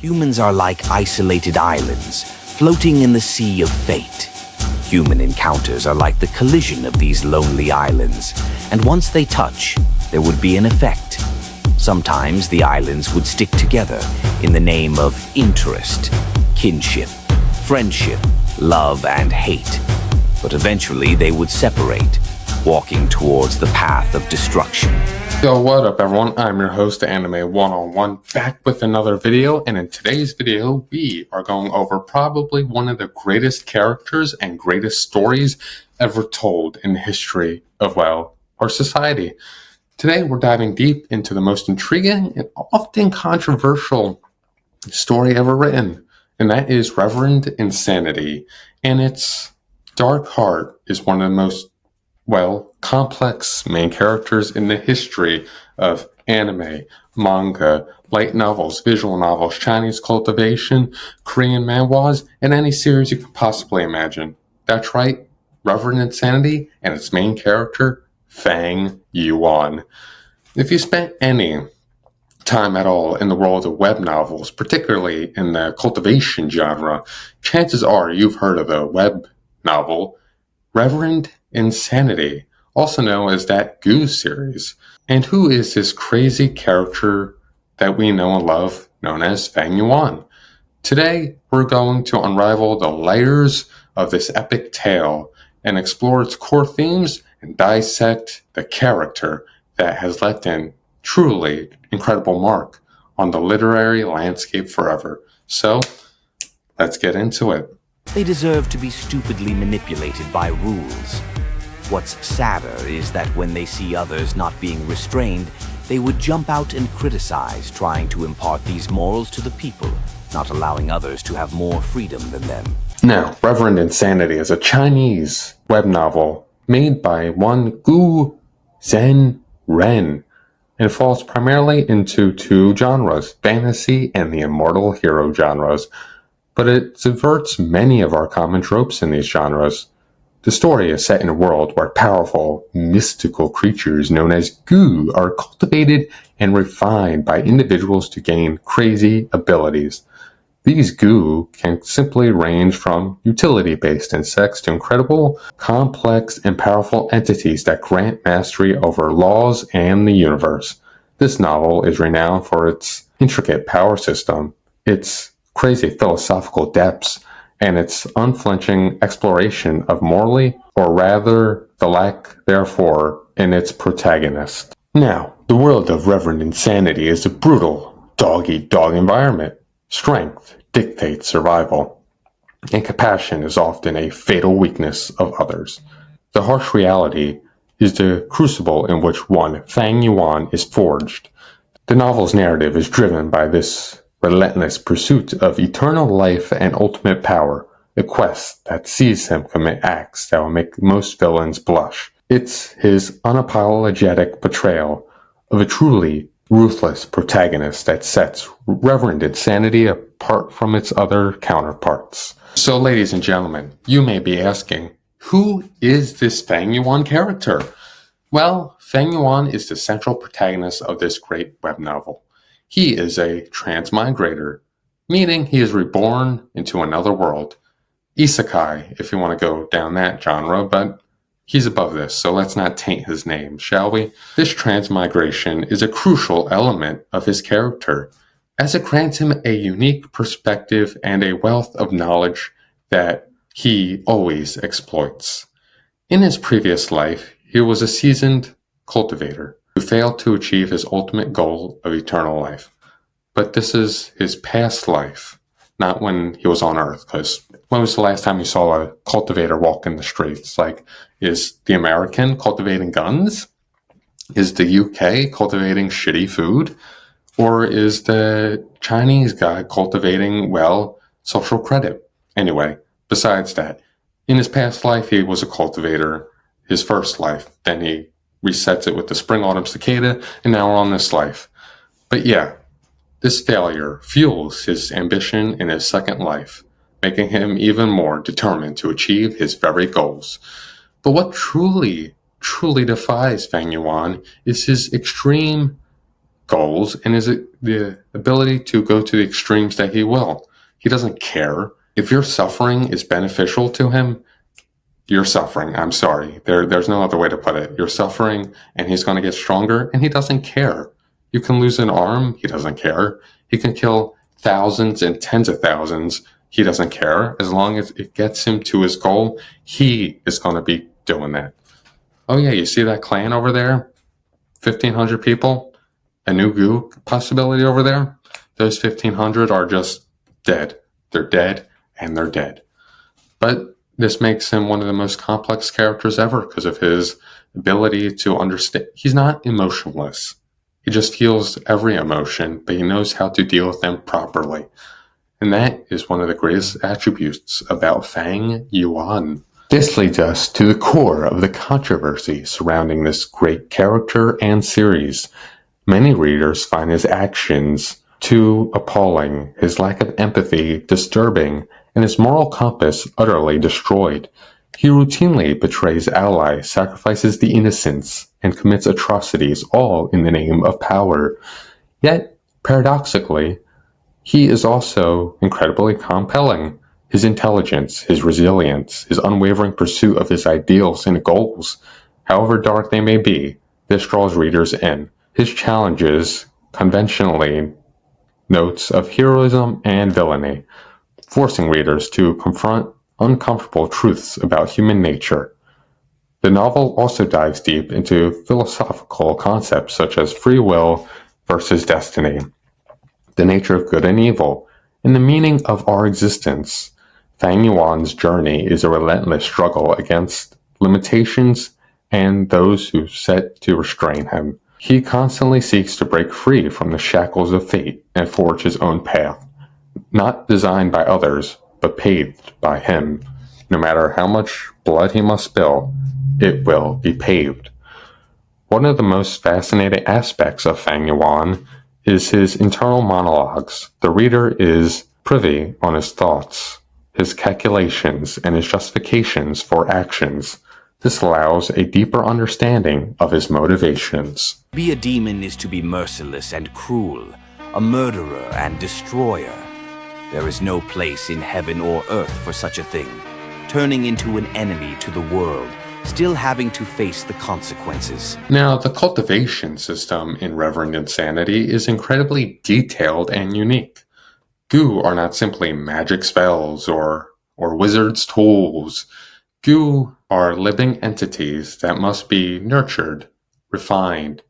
Humans are like isolated islands, floating in the sea of fate. Human encounters are like the collision of these lonely islands, and once they touch, there would be an effect. Sometimes the islands would stick together in the name of interest, kinship, friendship, love, and hate. But eventually they would separate, walking towards the path of destruction. Yo, what up everyone? I'm your host, Anime 101, back with another video, and in today's video, we are going over probably one of the greatest characters and greatest stories ever told in the history of, well, our society. Today, we're diving deep into the most intriguing and often controversial story ever written, and that is Reverend Insanity, and its dark heart is one of the most complex main characters in the history of anime, manga, light novels, visual novels, Chinese cultivation, Korean manhwas, and any series you could possibly imagine. That's right, Reverend Insanity and its main character, Fang Yuan. If you spent any time at all in the world of web novels, particularly in the cultivation genre, chances are you've heard of the web novel Reverend Insanity, also known as that Goo series. And who is this crazy character that we know and love, known as Fang Yuan? Today, we're going to unravel the layers of this epic tale and explore its core themes and dissect the character that has left an truly incredible mark on the literary landscape forever. So, let's get into it. They deserve to be stupidly manipulated by rules. What's sadder is that when they see others not being restrained, they would jump out and criticize, trying to impart these morals to the people, not allowing others to have more freedom than them. Now, Reverend Insanity is a Chinese web novel made by one Gu Zhen Ren, and falls primarily into two genres, fantasy and the immortal hero genres. But it subverts many of our common tropes in these genres. The story is set in a world where powerful, mystical creatures known as Goo are cultivated and refined by individuals to gain crazy abilities. These Goo can simply range from utility-based insects to incredible, complex, and powerful entities that grant mastery over laws and the universe. This novel is renowned for its intricate power system, its crazy philosophical depths, and its unflinching exploration of morally, or rather the lack therefore, in its protagonist. Now, the world of Reverend Insanity is a brutal, dog-eat-dog environment. Strength dictates survival, and compassion is often a fatal weakness of others. The harsh reality is the crucible in which one Fang Yuan is forged. The novel's narrative is driven by this relentless pursuit of eternal life and ultimate power, a quest that sees him commit acts that will make most villains blush. It's his unapologetic portrayal of a truly ruthless protagonist that sets Reverend Insanity apart from its other counterparts. So, ladies and gentlemen, you may be asking, who is this Fang Yuan character? Well, Fang Yuan is the central protagonist of this great web novel. He is a transmigrator, meaning he is reborn into another world. Isekai, if you want to go down that genre, but he's above this, so let's not taint his name, shall we? This transmigration is a crucial element of his character, as it grants him a unique perspective and a wealth of knowledge that he always exploits. In his previous life, he was a seasoned cultivator who failed to achieve his ultimate goal of eternal life. But this is his past life, not when he was on Earth, because when was the last time you saw a cultivator walk in the streets? Like, is the American cultivating guns? Is the UK cultivating shitty food? Or is the Chinese guy cultivating, social credit? Anyway, besides that, in his past life, he was a cultivator, his first life. Then he resets it with the spring autumn cicada, and now we're on this life. But yeah, this failure fuels his ambition in his second life, making him even more determined to achieve his very goals. But what truly defies Fang Yuan is his extreme goals and his the ability to go to the extremes that he will. He doesn't care. If your suffering is beneficial to him, you're suffering. I'm sorry. There's no other way to put it. You're suffering, and he's going to get stronger, and he doesn't care. You can lose an arm. He doesn't care. He can kill thousands and tens of thousands. He doesn't care. As long as it gets him to his goal, he is going to be doing that. Oh yeah, you see that clan over there? 1,500 people? A new goo possibility over there? Those 1,500 are just dead. They're dead, and they're dead. But this makes him one of the most complex characters ever because of his ability to understand. He's not emotionless. He just feels every emotion, but he knows how to deal with them properly. And that is one of the greatest attributes about Fang Yuan. This leads us to the core of the controversy surrounding this great character and series. Many readers find his actions too appalling, his lack of empathy disturbing, and his moral compass utterly destroyed. He routinely betrays allies, sacrifices the innocents, and commits atrocities, all in the name of power. Yet, paradoxically, he is also incredibly compelling. His intelligence, his resilience, his unwavering pursuit of his ideals and goals, however dark they may be, this draws readers in. His challenges, conventionally, notes of heroism and villainy, forcing readers to confront uncomfortable truths about human nature. The novel also dives deep into philosophical concepts such as free will versus destiny, the nature of good and evil, and the meaning of our existence. Fang Yuan's journey is a relentless struggle against limitations and those who set to restrain him. He constantly seeks to break free from the shackles of fate and forge his own path, not designed by others, but paved by him. No matter how much blood he must spill, it will be paved. One of the most fascinating aspects of Fang Yuan is his internal monologues. The reader is privy on his thoughts, his calculations, and his justifications for actions. This allows a deeper understanding of his motivations. To be a demon is to be merciless and cruel, a murderer and destroyer. There is no place in heaven or earth for such a thing. Turning into an enemy to the world, still having to face the consequences. Now, the cultivation system in Reverend Insanity is incredibly detailed and unique. Goo are not simply magic spells or wizards' tools. Goo are living entities that must be nurtured, refined,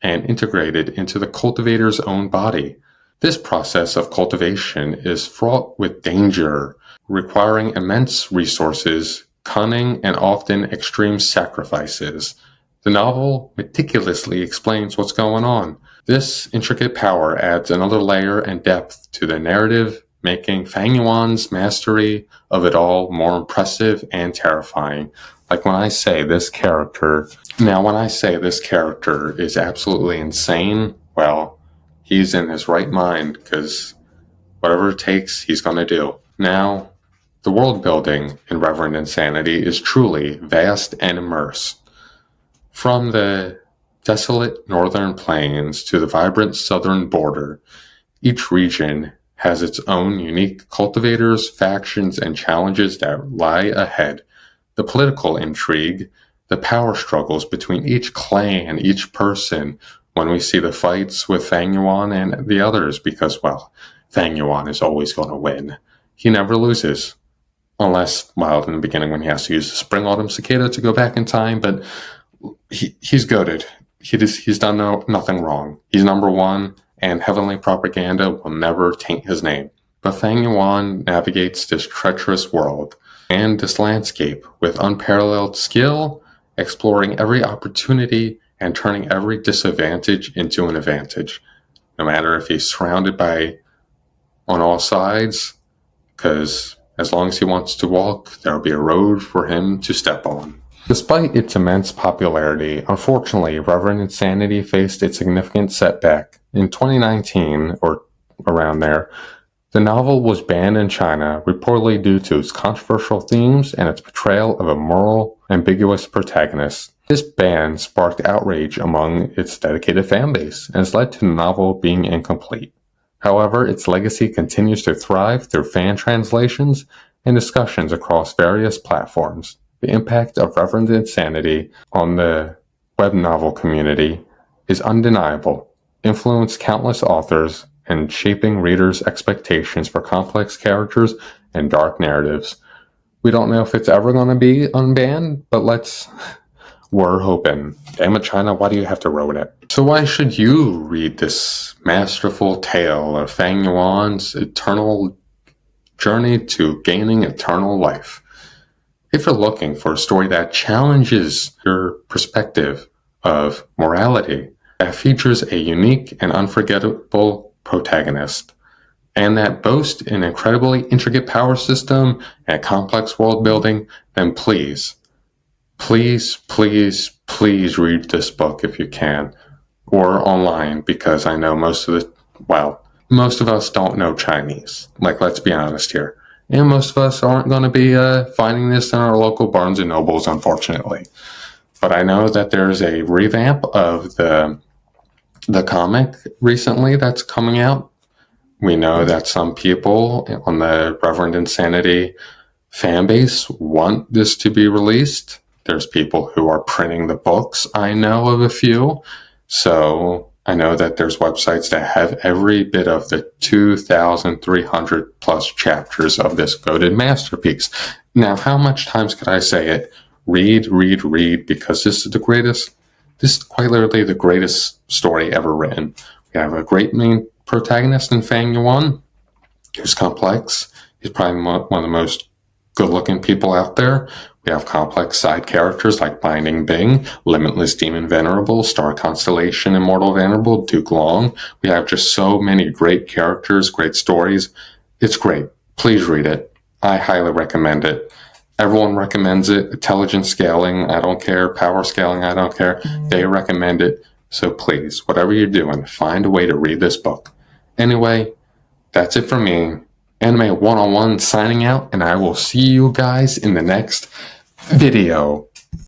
and integrated into the cultivator's own body. This process of cultivation is fraught with danger, requiring immense resources, cunning, and often extreme sacrifices. The novel meticulously explains what's going on. This intricate power adds another layer and depth to the narrative, making Fang Yuan's mastery of it all more impressive and terrifying. Like when I say this character is absolutely insane, well, he's in his right mind, because whatever it takes, he's going to do. Now, the world building in Reverend Insanity is truly vast and immersed. From the desolate northern plains to the vibrant southern border, each region has its own unique cultivators, factions, and challenges that lie ahead. The political intrigue, the power struggles between each clan, each person, when we see the fights with Fang Yuan and the others, because, well, Fang Yuan is always going to win. He never loses. Unless, well, in the beginning when he has to use the Spring Autumn Cicada to go back in time, but he's goated. He's done nothing wrong. He's number one, and heavenly propaganda will never taint his name. But Fang Yuan navigates this treacherous world and this landscape with unparalleled skill, exploring every opportunity and turning every disadvantage into an advantage. No matter if he's surrounded by on all sides, because as long as he wants to walk, there will be a road for him to step on. Despite its immense popularity, unfortunately, Reverend Insanity faced a significant setback. In 2019, or around there, the novel was banned in China, reportedly due to its controversial themes and its portrayal of a moral, ambiguous protagonist. This ban sparked outrage among its dedicated fanbase and has led to the novel being incomplete. However, its legacy continues to thrive through fan translations and discussions across various platforms. The impact of Reverend Insanity on the web novel community is undeniable, influenced countless authors and shaping readers' expectations for complex characters and dark narratives. We don't know if it's ever going to be unbanned, but we're hoping. Damn it, China, why do you have to ruin it? So why should you read this masterful tale of Fang Yuan's eternal journey to gaining eternal life? If you're looking for a story that challenges your perspective of morality, that features a unique and unforgettable protagonist, and that boasts an incredibly intricate power system and complex world building, then please read this book if you can, or online, because I know most of us don't know Chinese. Let's be honest here. And most of us aren't going to be finding this in our local Barnes & Nobles, unfortunately. But I know that there's a revamp of the comic recently that's coming out. We know that some people on the Reverend Insanity fan base want this to be released. There's people who are printing the books. I know of a few. So I know that there's websites that have every bit of the 2,300 plus chapters of this goated masterpiece. Now, how much times could I say it? Read, because this is quite literally the greatest story ever written. We have a great main protagonist in Fang Yuan, who's complex. He's probably one of the most good-looking people out there. We have complex side characters like Binding Bing, Limitless Demon Venerable, Star Constellation Immortal Venerable, Duke Long. We have just so many great characters, great stories. It's great. Please read it. I highly recommend it. Everyone recommends it. Intelligence scaling, I don't care. Power scaling, I don't care. They recommend it. So please, whatever you're doing, find a way to read this book. Anyway, that's it for me. Anime 101 signing out, and I will see you guys in the next video.